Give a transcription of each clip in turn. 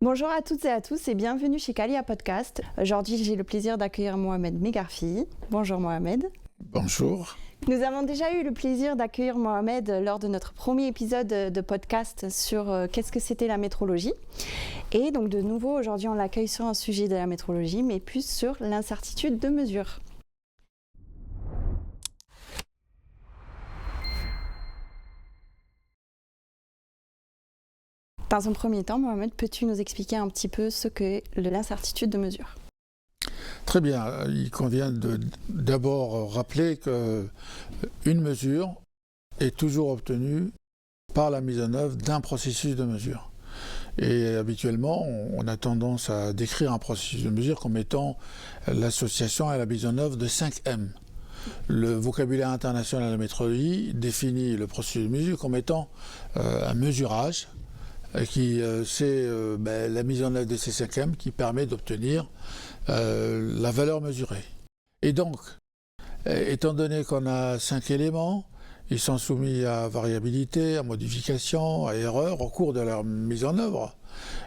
Bonjour à toutes et à tous et bienvenue chez Calia Podcast. Aujourd'hui, j'ai le plaisir d'accueillir Mohamed Megarfi. Bonjour Mohamed. Bonjour. Nous avons déjà eu le plaisir d'accueillir Mohamed lors de notre premier épisode de podcast sur qu'est-ce que c'était la métrologie. Et donc de nouveau, aujourd'hui, on l'accueille sur un sujet de la métrologie, mais plus sur l'incertitude de mesure. Dans un premier temps, Mohamed, peux-tu nous expliquer un petit peu ce qu'est l'incertitude de mesure ? Très bien. Il convient d'abord rappeler qu'une mesure est toujours obtenue par la mise en œuvre d'un processus de mesure. Et habituellement, on a tendance à décrire un processus de mesure comme étant l'association et la mise en œuvre de 5 M. Le vocabulaire international de la métrologie définit le processus de mesure comme étant un mesurage qui c'est la mise en œuvre de ces 5 M qui permet d'obtenir la valeur mesurée. Et donc, étant donné qu'on a 5 éléments, ils sont soumis à variabilité, à modification, à erreur au cours de leur mise en œuvre.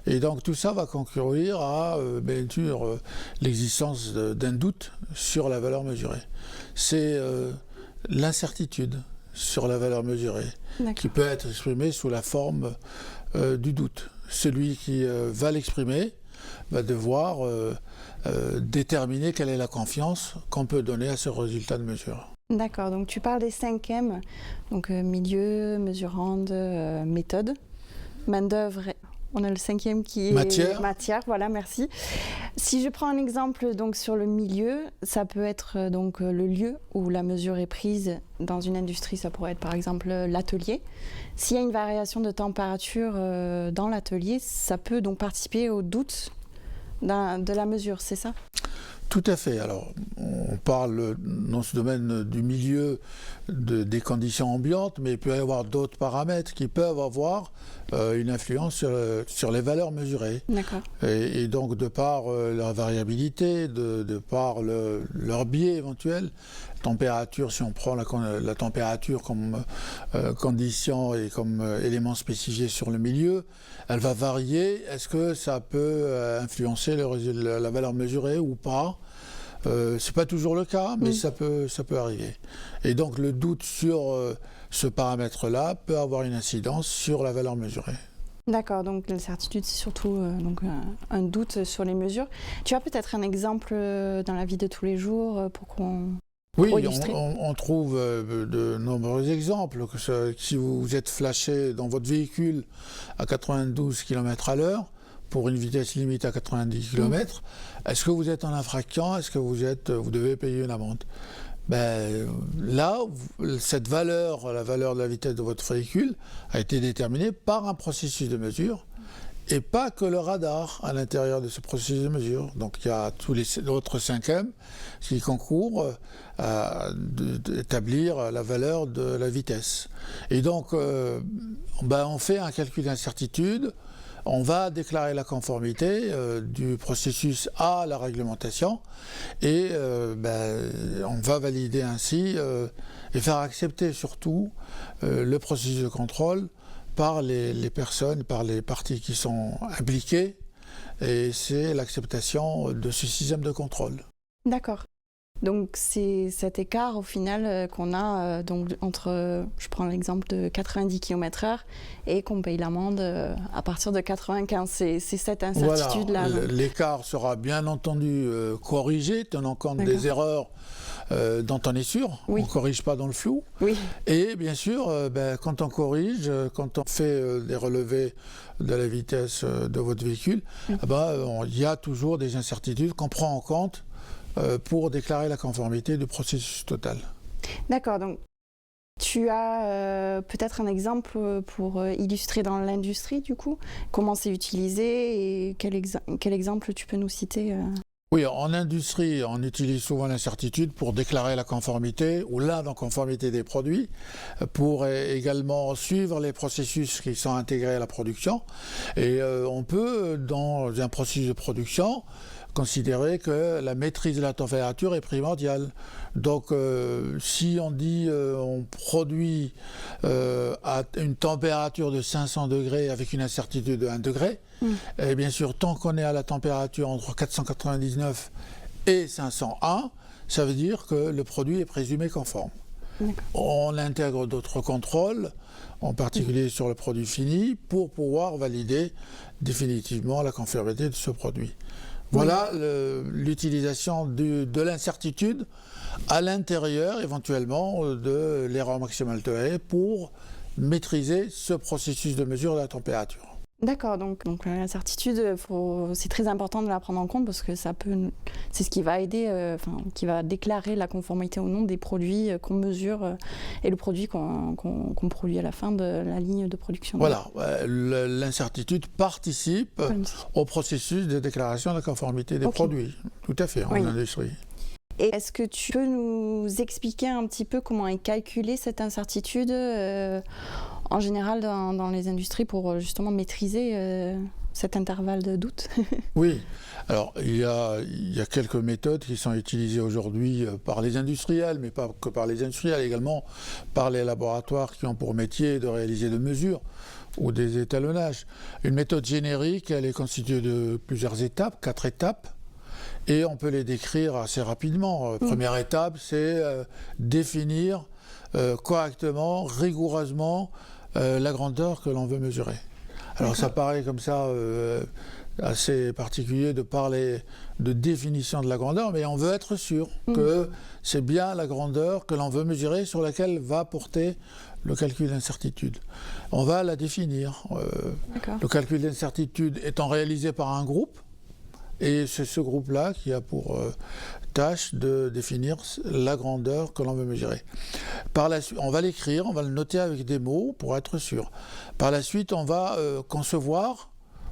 Et donc tout ça va concourir à bien sûr l'existence d'un doute sur la valeur mesurée. C'est l'incertitude sur la valeur mesurée qui peut être exprimée sous la forme du doute. Celui qui va l'exprimer va devoir déterminer quelle est la confiance qu'on peut donner à ce résultat de mesure. D'accord, donc tu parles des 5 M, donc milieu, mesurande, méthode, main-d'œuvre. On a le 5e qui est matière, voilà, merci. Si je prends un exemple donc sur le milieu, ça peut être donc le lieu où la mesure est prise dans une industrie, ça pourrait être par exemple l'atelier. S'il y a une variation de température dans l'atelier, ça peut donc participer au doute de la mesure, c'est ça ? Tout à fait. Alors, on parle dans ce domaine du milieu des conditions ambiantes, mais il peut y avoir d'autres paramètres qui peuvent avoir une influence sur les valeurs mesurées. D'accord. Et donc, de par leur variabilité, de par leur biais éventuel, température, si on prend la température comme condition et comme élément spécifié sur le milieu, elle va varier. Est-ce que ça peut influencer la valeur mesurée ou pas ? C'est pas toujours le cas, mais ça peut arriver. Et donc le doute sur ce paramètre-là peut avoir une incidence sur la valeur mesurée. D'accord, donc l'incertitude, c'est surtout un doute sur les mesures. Tu as peut-être un exemple dans la vie de tous les jours pour qu'on... Oui, on trouve de nombreux exemples. Si vous êtes flashé dans votre véhicule à 92 km/h, pour une vitesse limite à 90 km, est-ce que vous êtes en infraction ? Est-ce que vous devez payer une amende ? Là, cette valeur, la valeur de la vitesse de votre véhicule, a été déterminée par un processus de mesure et pas que le radar à l'intérieur de ce processus de mesure. Donc il y a tous les autres 5M qui concourent à établir la valeur de la vitesse. Et donc, on fait un calcul d'incertitude. On va déclarer la conformité du processus à la réglementation et on va valider ainsi et faire accepter surtout le processus de contrôle par les personnes, par les parties qui sont impliquées, et c'est l'acceptation de ce système de contrôle. D'accord. Donc c'est cet écart au final qu'on a donc entre, je prends l'exemple de 90 km/h et qu'on paye l'amende à partir de 95. C'est cette incertitude-là. Voilà, l'écart sera bien entendu corrigé, tenant compte des erreurs dont on est sûr. Oui. On ne corrige pas dans le flou. Oui. Et bien sûr, quand on corrige, quand on fait des relevés de la vitesse de votre véhicule, il y a toujours des incertitudes qu'on prend en compte pour déclarer la conformité du processus total. D'accord, donc tu as peut-être un exemple pour illustrer dans l'industrie du coup, comment c'est utilisé et quel exemple tu peux nous citer Oui, en industrie, on utilise souvent l'incertitude pour déclarer la conformité ou la non-conformité des produits, pour également suivre les processus qui sont intégrés à la production. Et on peut, dans un processus de production, considérer que la maîtrise de la température est primordiale. Donc si on dit on produit à une température de 500 degrés avec une incertitude de 1 degré, et bien sûr tant qu'on est à la température entre 499 et 501, ça veut dire que le produit est présumé conforme. On intègre d'autres contrôles, en particulier sur le produit fini, pour pouvoir valider définitivement la conformité de ce produit. Voilà l'utilisation de l'incertitude à l'intérieur, éventuellement, de l'erreur maximale tolérée pour maîtriser ce processus de mesure de la température. D'accord, donc l'incertitude, c'est très important de la prendre en compte parce que c'est ce qui va aider, qui va déclarer la conformité ou non des produits qu'on mesure et le produit qu'on produit à la fin de la ligne de production. Voilà, l'incertitude participe au processus de déclaration de la conformité des produits, tout à fait, en industrie. Et est-ce que tu peux nous expliquer un petit peu comment est calculée cette incertitude en général dans les industries pour justement maîtriser cet intervalle de doute? Oui, alors il y a quelques méthodes qui sont utilisées aujourd'hui par les industriels, mais pas que par les industriels, également par les laboratoires qui ont pour métier de réaliser des mesures ou des étalonnages. Une méthode générique, elle est constituée de plusieurs étapes, 4 étapes. Et on peut les décrire assez rapidement. Première étape, c'est définir correctement, rigoureusement, la grandeur que l'on veut mesurer. Alors ça paraît comme ça assez particulier de parler de définition de la grandeur, mais on veut être sûr que c'est bien la grandeur que l'on veut mesurer sur laquelle va porter le calcul d'incertitude. On va la définir. Le calcul d'incertitude étant réalisé par un groupe, et c'est ce groupe-là qui a pour tâche de définir la grandeur que l'on veut mesurer. Par la suite, on va l'écrire, on va le noter avec des mots pour être sûr. Par la suite, on va concevoir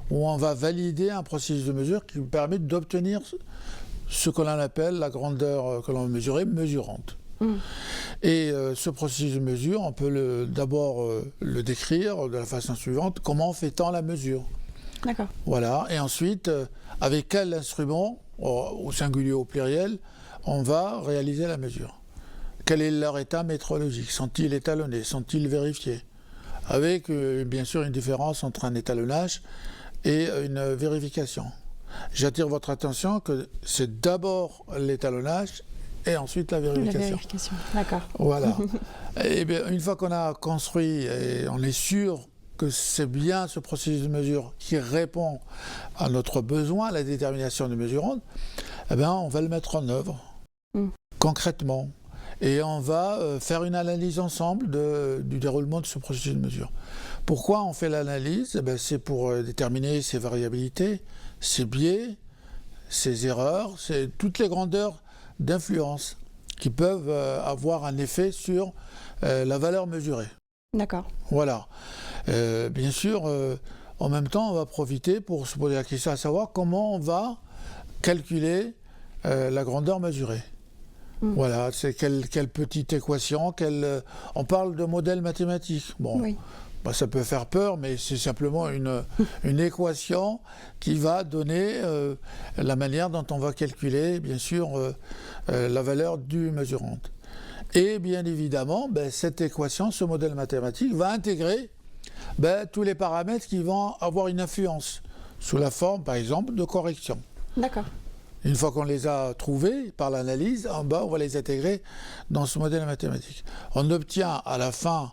ou on va valider un processus de mesure qui permet d'obtenir ce que l'on appelle la grandeur que l'on veut mesurer, mesurante. Et ce processus de mesure, on peut d'abord le décrire de la façon suivante. Comment fait-on la mesure ? D'accord. Voilà, et ensuite, avec quel instrument, au singulier ou au pluriel, on va réaliser la mesure. Quel est leur état métrologique? Sont-ils étalonnés? Sont-ils vérifiés? Avec, bien sûr, une différence entre un étalonnage et une vérification. J'attire votre attention que c'est d'abord l'étalonnage et ensuite la vérification. La vérification, d'accord. Voilà. Et bien, une fois qu'on a construit et on est sûr que c'est bien ce processus de mesure qui répond à notre besoin, à la détermination de mesurante, eh bien, on va le mettre en œuvre concrètement. Et on va faire une analyse ensemble du déroulement de ce processus de mesure. Pourquoi on fait l'analyse? C'est pour déterminer ses variabilités, ses biais, ses erreurs, c'est toutes les grandeurs d'influence qui peuvent avoir un effet sur la valeur mesurée. D'accord. Voilà. Bien sûr, en même temps, on va profiter pour se poser la question à savoir comment on va calculer la grandeur mesurée. Voilà, c'est quelle petite équation, on parle de modèle mathématique. Bon, ça peut faire peur, mais c'est simplement une équation qui va donner la manière dont on va calculer, bien sûr, la valeur du mesurante. Et bien évidemment, cette équation, ce modèle mathématique, va intégrer tous les paramètres qui vont avoir une influence, sous la forme, par exemple, de correction. D'accord. Une fois qu'on les a trouvés par l'analyse, en bas, on va les intégrer dans ce modèle mathématique. On obtient à la fin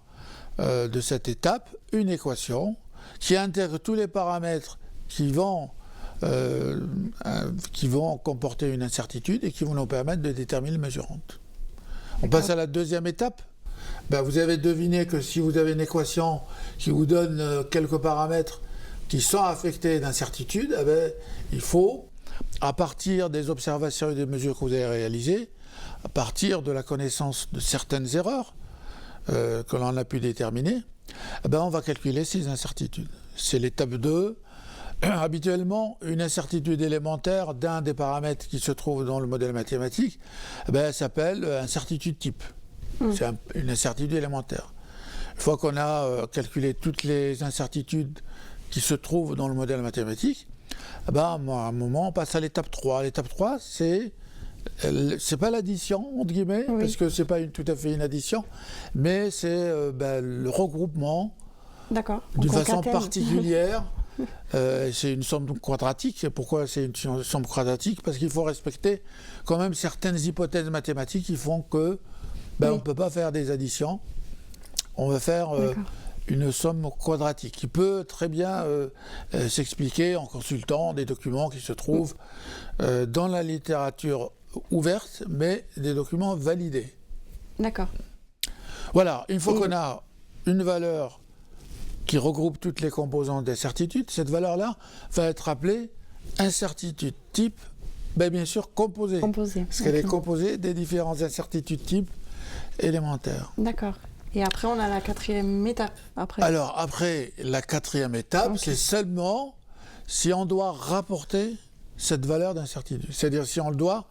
de cette étape une équation qui intègre tous les paramètres qui vont comporter une incertitude et qui vont nous permettre de déterminer la mesurante. On passe à la deuxième étape. Vous avez deviné que si vous avez une équation qui vous donne quelques paramètres qui sont affectés d'incertitude, il faut, à partir des observations et des mesures que vous avez réalisées, à partir de la connaissance de certaines erreurs que l'on a pu déterminer, on va calculer ces incertitudes. C'est l'étape 2. Habituellement, une incertitude élémentaire d'un des paramètres qui se trouve dans le modèle mathématique s'appelle incertitude type. C'est une incertitude élémentaire. Une fois qu'on a calculé toutes les incertitudes qui se trouvent dans le modèle mathématique, à un moment, on passe à l'étape 3. L'étape 3, c'est C'est pas l'addition, entre guillemets, parce que c'est pas tout à fait une addition, mais c'est le regroupement d'une façon particulière. C'est une somme quadratique. Pourquoi c'est une somme quadratique? Parce qu'il faut respecter quand même certaines hypothèses mathématiques qui font que on ne peut pas faire des additions. On va faire une somme quadratique qui peut très bien s'expliquer en consultant des documents qui se trouvent dans la littérature ouverte, mais des documents validés. D'accord. Voilà, une fois qu'on a une valeur qui regroupe toutes les composantes d'incertitude, cette valeur-là va être appelée incertitude type, bien sûr composée. Parce qu'elle est composée des différentes incertitudes types élémentaires. D'accord. Et après, on a la 4e étape. Alors, après, la 4e étape, c'est seulement si on doit rapporter cette valeur d'incertitude. C'est-à-dire si on doit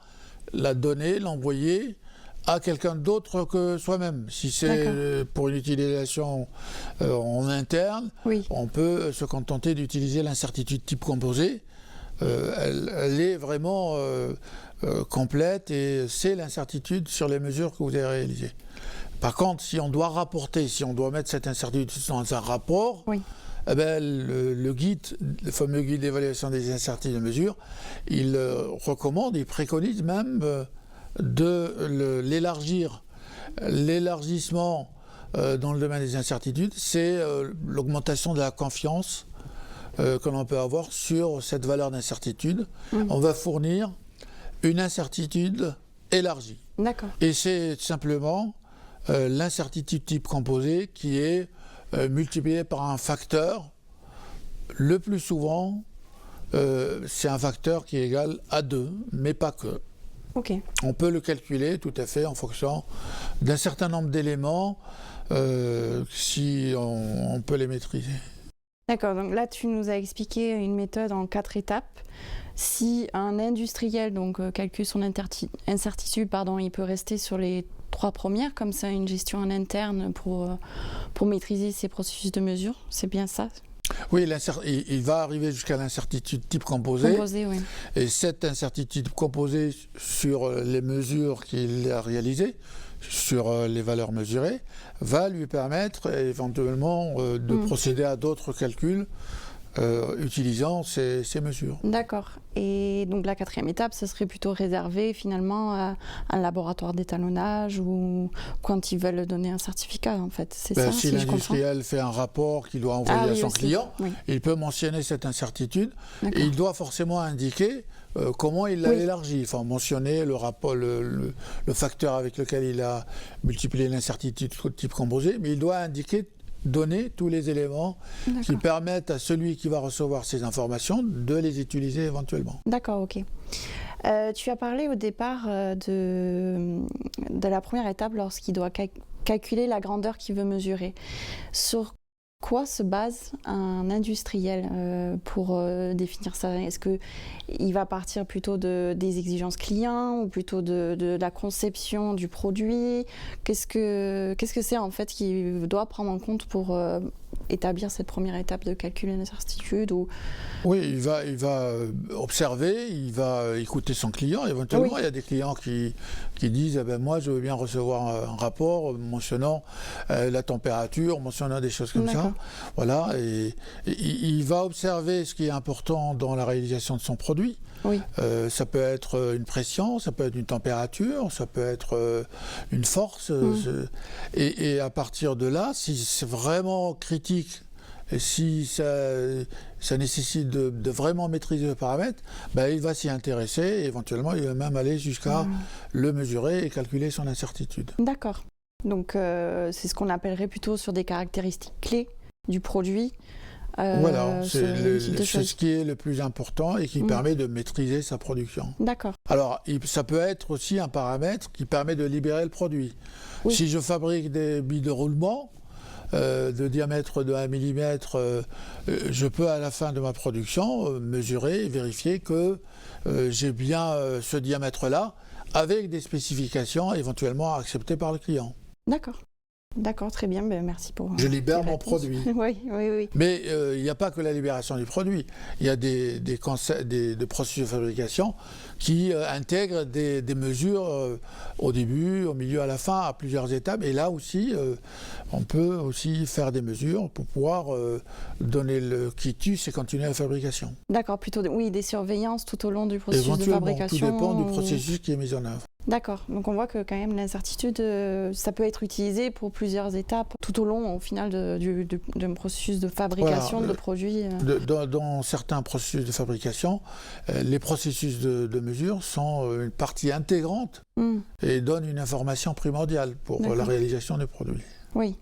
la donner, l'envoyer à quelqu'un d'autre que soi-même. Si c'est pour une utilisation en interne, on peut se contenter d'utiliser l'incertitude type composée. Elle est vraiment complète et c'est l'incertitude sur les mesures que vous avez réalisées. Par contre, si on doit rapporter, si on doit mettre cette incertitude dans un rapport, le guide, le fameux guide d'évaluation des incertitudes de mesure, il recommande, il préconise même de l'élargir. L'élargissement dans le domaine des incertitudes, c'est l'augmentation de la confiance que l'on peut avoir sur cette valeur d'incertitude. On va fournir une incertitude élargie. D'accord. Et c'est simplement l'incertitude type composée qui est multipliée par un facteur. Le plus souvent, c'est un facteur qui est égal à 2, mais pas que. On peut le calculer tout à fait en fonction d'un certain nombre d'éléments si on peut les maîtriser. D'accord, donc là tu nous as expliqué une méthode en 4 étapes. Si un industriel calcule son incertitude, il peut rester sur les 3 premières, comme ça une gestion en interne pour maîtriser ses processus de mesure, c'est bien ça? Oui, il va arriver jusqu'à l'incertitude type composée. Et cette incertitude composée sur les mesures qu'il a réalisées, sur les valeurs mesurées, va lui permettre éventuellement de procéder à d'autres calculs utilisant ces mesures. D'accord. Et donc la 4e étape, ce serait plutôt réservé finalement à un laboratoire d'étalonnage ou quand ils veulent donner un certificat, en fait. C'est ça, si l'industriel fait un rapport qu'il doit envoyer à son client, il peut mentionner cette incertitude et il doit forcément indiquer comment il l'a élargi. Enfin, mentionner le rapport, le facteur avec lequel il a multiplié l'incertitude type composé, mais il doit donner tous les éléments qui permettent à celui qui va recevoir ces informations de les utiliser éventuellement. D'accord, ok. Tu as parlé au départ de la première étape lorsqu'il doit calculer la grandeur qu'il veut mesurer. Sur quoi se base un industriel pour définir ça? Est-ce qu'il va partir plutôt des exigences clients ou plutôt de la conception du produit? Qu'est-ce que c'est en fait qu'il doit prendre en compte pour établir cette première étape de calcul d'incertitude Oui, il va observer, il va écouter son client. Éventuellement, il y a des clients qui disent moi, je veux bien recevoir un rapport mentionnant la température, mentionnant des choses comme ça. Voilà, et il va observer ce qui est important dans la réalisation de son produit. Ça peut être une pression, ça peut être une température, ça peut être une force. Et à partir de là, si c'est vraiment critique, et si ça nécessite de vraiment maîtriser le paramètre, il va s'y intéresser et éventuellement il va même aller jusqu'à le mesurer et calculer son incertitude. D'accord. Donc c'est ce qu'on appellerait plutôt sur des caractéristiques clés du produit. Voilà, c'est ce qui est le plus important et qui permet de maîtriser sa production. D'accord. Alors, ça peut être aussi un paramètre qui permet de libérer le produit. Si je fabrique des billes de roulement de diamètre de 1 mm, je peux à la fin de ma production mesurer et vérifier que j'ai bien ce diamètre-là avec des spécifications éventuellement acceptées par le client. D'accord. D'accord, très bien, merci pour... Je libère mon produit. Oui. Mais il n'y a pas que la libération du produit. Il y a des processus de fabrication qui intègrent des mesures au début, au milieu, à la fin, à plusieurs étapes. Et là aussi, on peut aussi faire des mesures pour pouvoir donner le quitus et continuer la fabrication. D'accord, plutôt des surveillances tout au long du processus de fabrication. Tout dépend du processus qui est mis en œuvre. D'accord, donc on voit que quand même l'incertitude, ça peut être utilisé pour plusieurs étapes tout au long au final d'un processus de fabrication de produits. Dans certains processus de fabrication, les processus de mesure sont une partie intégrante et donnent une information primordiale pour la réalisation des produits. Oui.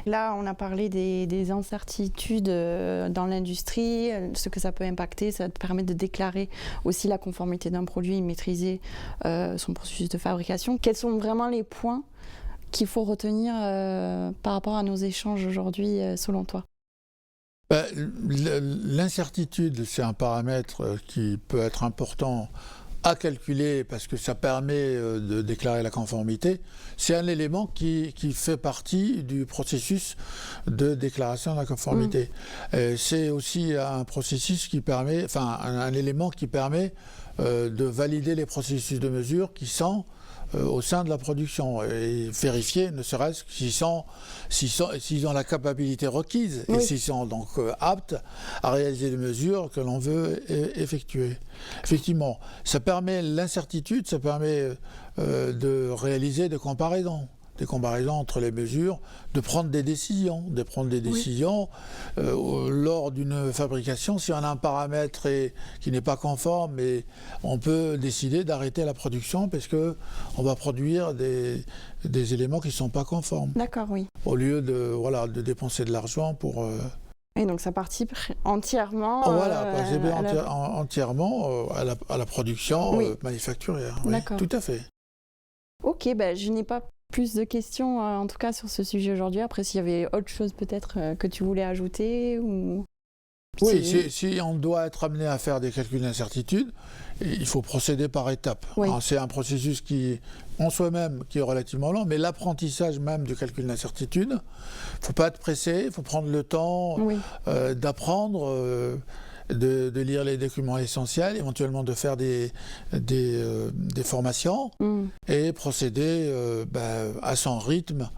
Là, on a parlé des incertitudes dans l'industrie, ce que ça peut impacter, ça permet de déclarer aussi la conformité d'un produit et maîtriser son processus de fabrication. Quels sont vraiment les points qu'il faut retenir par rapport à nos échanges aujourd'hui, selon toi ? L'incertitude, c'est un paramètre qui peut être important à calculer parce que ça permet de déclarer la conformité. C'est un élément qui fait partie du processus de déclaration de la conformité. C'est aussi un processus qui permet, un élément qui permet de valider les processus de mesure qui sont au sein de la production et vérifier ne serait-ce s'ils ont la capacité requise et s'ils sont donc aptes à réaliser les mesures que l'on veut effectuer. Effectivement, ça permet l'incertitude, ça permet de réaliser des comparaisons entre les mesures, de prendre des décisions. Lors d'une fabrication, si on a un paramètre qui n'est pas conforme, on peut décider d'arrêter la production parce qu'on va produire des éléments qui ne sont pas conformes. D'accord, oui. Au lieu de dépenser de l'argent pour... Et donc ça participe entièrement entièrement à la production manufacturière. Oui, tout à fait. Ok, je n'ai pas plus de questions en tout cas sur ce sujet aujourd'hui. Après, s'il y avait autre chose peut-être que tu voulais ajouter ou... Oui, si on doit être amené à faire des calculs d'incertitude, il faut procéder par étapes. C'est un processus en soi-même qui est relativement lent, mais l'apprentissage même du calcul d'incertitude, il ne faut pas être pressé, il faut prendre le temps d'apprendre, de lire les documents essentiels, éventuellement de faire des formations et procéder à son rythme.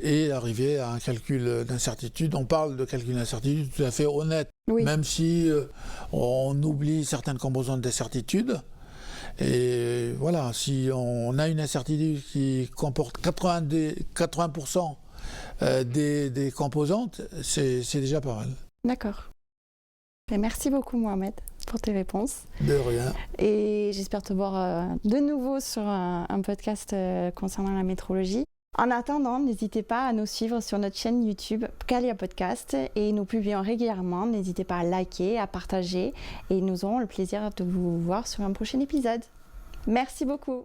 Et arriver à un calcul d'incertitude. On parle de calcul d'incertitude tout à fait honnête, même si on oublie certaines composantes d'incertitude. Et voilà, si on a une incertitude qui comporte 80% des composantes, c'est déjà pas mal. D'accord. Et merci beaucoup Mohamed pour tes réponses. De rien. Et j'espère te voir de nouveau sur un podcast concernant la métrologie. En attendant, n'hésitez pas à nous suivre sur notre chaîne YouTube Calia Podcast et nous publions régulièrement. N'hésitez pas à liker, à partager et nous aurons le plaisir de vous voir sur un prochain épisode. Merci beaucoup.